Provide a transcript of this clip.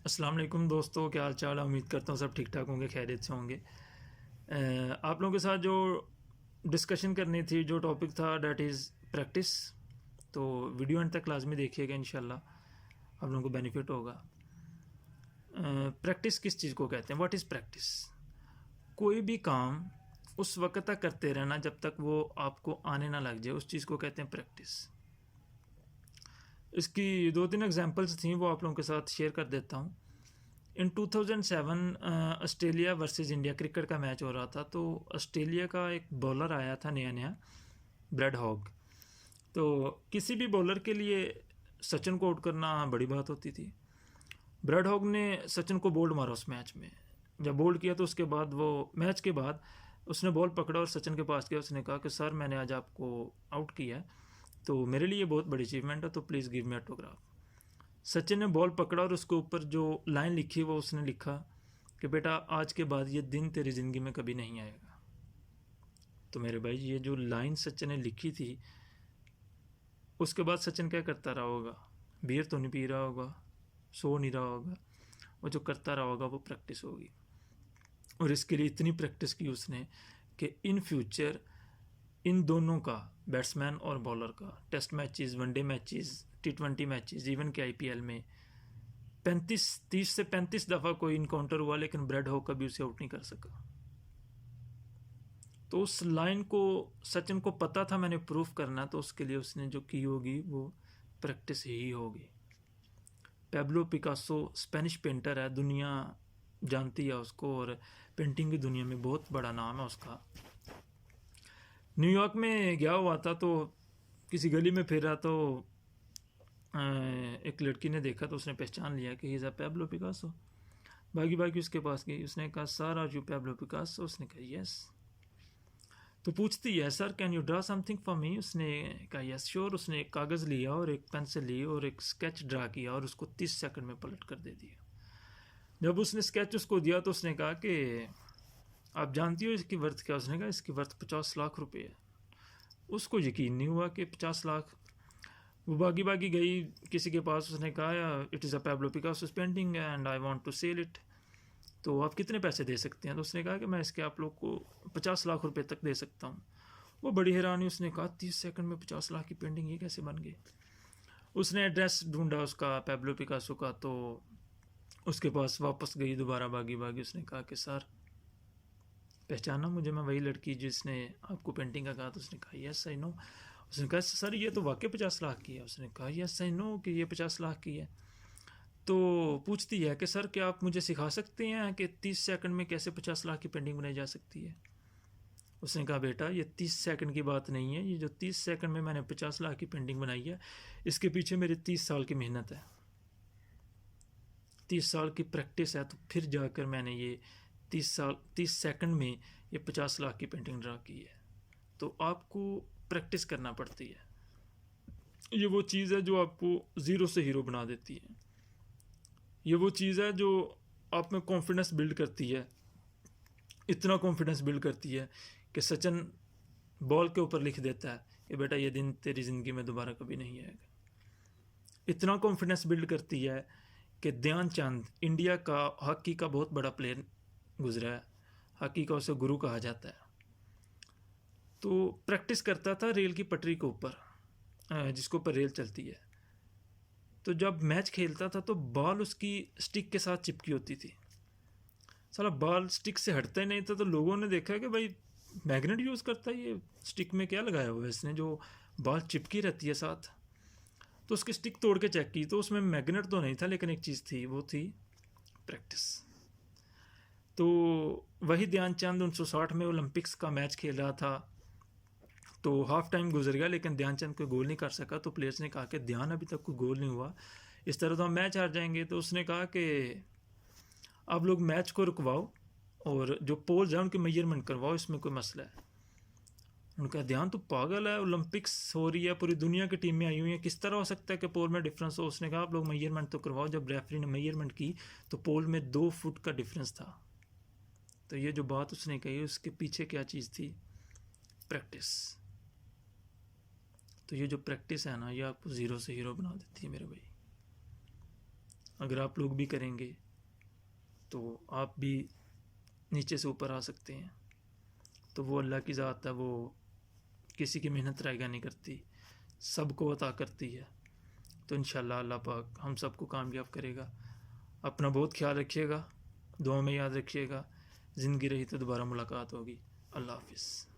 अस्सलाम वालेकुम दोस्तों, क्या हाल चाल है। उम्मीद करता हूँ सब ठीक ठाक होंगे, खैरियत से होंगे। आप लोगों के साथ जो डिस्कशन करनी थी, जो टॉपिक था डैट इज़ प्रैक्टिस। तो वीडियो अंत तक लाजमी देखिएगा, इंशाल्लाह आप लोगों को बेनिफिट होगा। प्रैक्टिस किस चीज़ को कहते हैं? What is practice? कोई भी काम उस वक्त तक करते रहना जब तक वो आपको आने ना लग जाए, उस चीज़ को कहते हैं प्रैक्टिस। इसकी दो तीन एग्जांपल्स थी, वो आप लोगों के साथ शेयर कर देता हूँ। इन 2007 ऑस्ट्रेलिया वर्सेस इंडिया क्रिकेट का मैच हो रहा था। तो ऑस्ट्रेलिया का एक बॉलर आया था नया नया, ब्रेड हॉग। तो किसी भी बॉलर के लिए सचिन को आउट करना बड़ी बात होती थी। ब्रेड हॉग ने सचिन को बोल्ड मारा उस मैच में। जब बोल्ड किया तो उसके बाद वो मैच के बाद उसने बॉल पकड़ा और सचिन के पास गया। उसने कहा कि सर, मैंने आज आपको आउट किया है, तो मेरे लिए बहुत बड़ी अचीवमेंट है, तो please give me autograph. Sachin ने बॉल पकड़ा और उसके ऊपर जो लाइन लिखी वो उसने लिखा कि बेटा, आज के बाद ये दिन तेरी ज़िंदगी में कभी नहीं आएगा। तो मेरे भाई, ये जो लाइन सचिन ने लिखी थी, उसके बाद सचिन क्या करता रहा होगा? बियर तो नहीं पी रहा होगा, सो नहीं रहा होगा, वो जो करता रहा होगा वो प्रैक्टिस होगी। और इसके लिए इतनी प्रैक्टिस की उसने कि इन फ्यूचर इन दोनों का, बैट्समैन और बॉलर का, test matches, one day matches, T20 matches, even के IPL में 30 से 35 दफ़ा कोई इनकाउंटर हुआ, लेकिन ब्रेड हॉग कभी उसे आउट नहीं कर सका। तो उस लाइन को सचिन को पता था मैंने प्रूफ करना, तो उसके लिए उसने जो की होगी वो प्रैक्टिस ही होगी। पैब्लो पिकासो स्पेनिश पेंटर है, दुनिया जानती है उसको, और पेंटिंग की दुनिया में बहुत बड़ा नाम है उसका। न्यूयॉर्क में गया हुआ था, तो किसी गली में फिर रहा, तो एक लड़की ने देखा, तो उसने पहचान लिया कि he is a Pablo Picasso. भागी भागी उसके पास गई। उसने कहा, sir are you Pablo Picasso? उसने कहा यस। तो पूछती है, sir can you draw something for me? उसने कहा यस श्योर। उसने एक कागज़ लिया और एक पेंसिल ली और एक स्केच ड्रा किया और उसको 30 सेकंड में पलट कर दे दिया। जब उसने स्केच उसको दिया तो उसने कहा कि आप जानती हो इसकी वर्थ क्या? उसने कहा इसकी वर्थ 50 लाख रुपए है। उसको यकीन नहीं हुआ कि 50 लाख। वो भागी भागी गई किसी के पास। उसने कहा, it is a Pablo Picasso painting and I want to sell it, तो आप कितने पैसे दे सकते हैं? तो उसने कहा कि मैं इसके आप लोग को 50 लाख रुपए तक दे सकता हूँ। वो बड़ी हैरानी। उसने कहा 30 सेकंड में 50 लाख की पेंटिंग, ये कैसे बन गई? उसने एड्रेस ढूंढा उसका, पैब्लो पिकासो का, तो उसके पास वापस गई दोबारा भागी भागी। उसने कहा कि सर, पहचाना मुझे? मैं वही लड़की जिसने आपको पेंटिंग का कहा। तो उसने कहा यस आई नो। उसने कहा सर, ये तो वाकई 50 लाख की है। उसने कहा यस आई नो कि ये 50 लाख की है। तो पूछती है कि सर, क्या आप मुझे सिखा सकते हैं कि 30 सेकंड में कैसे 50 लाख की पेंटिंग बनाई जा सकती है? उसने कहा बेटा, ये 30 सेकंड की बात नहीं है। ये जो 30 सेकंड में मैंने 50 लाख की पेंटिंग बनाई है, इसके पीछे मेरी 30 साल की मेहनत है, 30 साल की प्रैक्टिस है। तो फिर जाकर मैंने ये 30 सेकंड में ये 50 लाख की पेंटिंग ड्रा की है। तो आपको प्रैक्टिस करना पड़ती है। ये वो चीज़ है जो आपको ज़ीरो से हीरो बना देती है। ये वो चीज़ है जो आप में कॉन्फिडेंस बिल्ड करती है। इतना कॉन्फिडेंस बिल्ड करती है कि सचिन बॉल के ऊपर लिख देता है कि बेटा, ये दिन तेरी ज़िंदगी में दोबारा कभी नहीं आएगा। इतना कॉन्फिडेंस बिल्ड करती है कि ध्यानचंद, इंडिया का हॉकी का बहुत बड़ा प्लेयर गुजरा है, हॉकी का उसे गुरु कहा जाता है। तो प्रैक्टिस करता था रेल की पटरी के ऊपर, जिसके ऊपर रेल चलती है। तो जब मैच खेलता था तो बॉल उसकी स्टिक के साथ चिपकी होती थी। साला बॉल स्टिक से हटता ही नहीं था। तो लोगों ने देखा कि भाई, मैग्नेट यूज़ करता है ये, स्टिक में क्या लगाया हुआ है इसने जो बॉल चिपकी रहती है साथ। तो उसकी स्टिक तोड़ के चेक की, तो उसमें मैग्नेट तो नहीं था, लेकिन एक चीज़ थी, वो थी प्रैक्टिस। तो वही ध्यानचंद 1960 में ओलंपिक्स का मैच खेल रहा था। तो हाफ टाइम गुजर गया, लेकिन ध्यानचंद कोई गोल नहीं कर सका। तो प्लेयर्स ने कहा कि ध्यान, अभी तक कोई गोल नहीं हुआ, इस तरह तो हम मैच हार जाएंगे। तो उसने कहा कि आप लोग मैच को रुकवाओ और जो पोल्स हैं उनकी मेजरमेंट करवाओ, इसमें कोई मसला है। उनका ध्यान तो पागल है, ओलंपिक्स हो रही है, पूरी दुनिया की टीमें आई हुई हैं, किस तरह हो सकता है कि पोल में डिफरेंस हो? उसने कहा आप लोग मेजरमेंट तो करवाओ। जब रेफरी ने मेजरमेंट की तो पोल में 2 फुट का डिफरेंस था। तो ये जो बात उसने कही, उसके पीछे क्या चीज़ थी? प्रैक्टिस। तो ये जो प्रैक्टिस है ना, ये आपको ज़ीरो से हीरो बना देती है मेरे भाई। अगर आप लोग भी करेंगे तो आप भी नीचे से ऊपर आ सकते हैं। तो वो अल्लाह की ज़ात है, वो किसी की मेहनत रायगा नहीं करती, सबको अता करती है। तो इंशाल्लाह अल्लाह पाक हम सबको कामयाब करेगा। अपना बहुत ख्याल रखिएगा, दुआ में याद रखिएगा। ज़िंदगी रही तो दोबारा मुलाकात होगी। अल्लाह हाफिज़।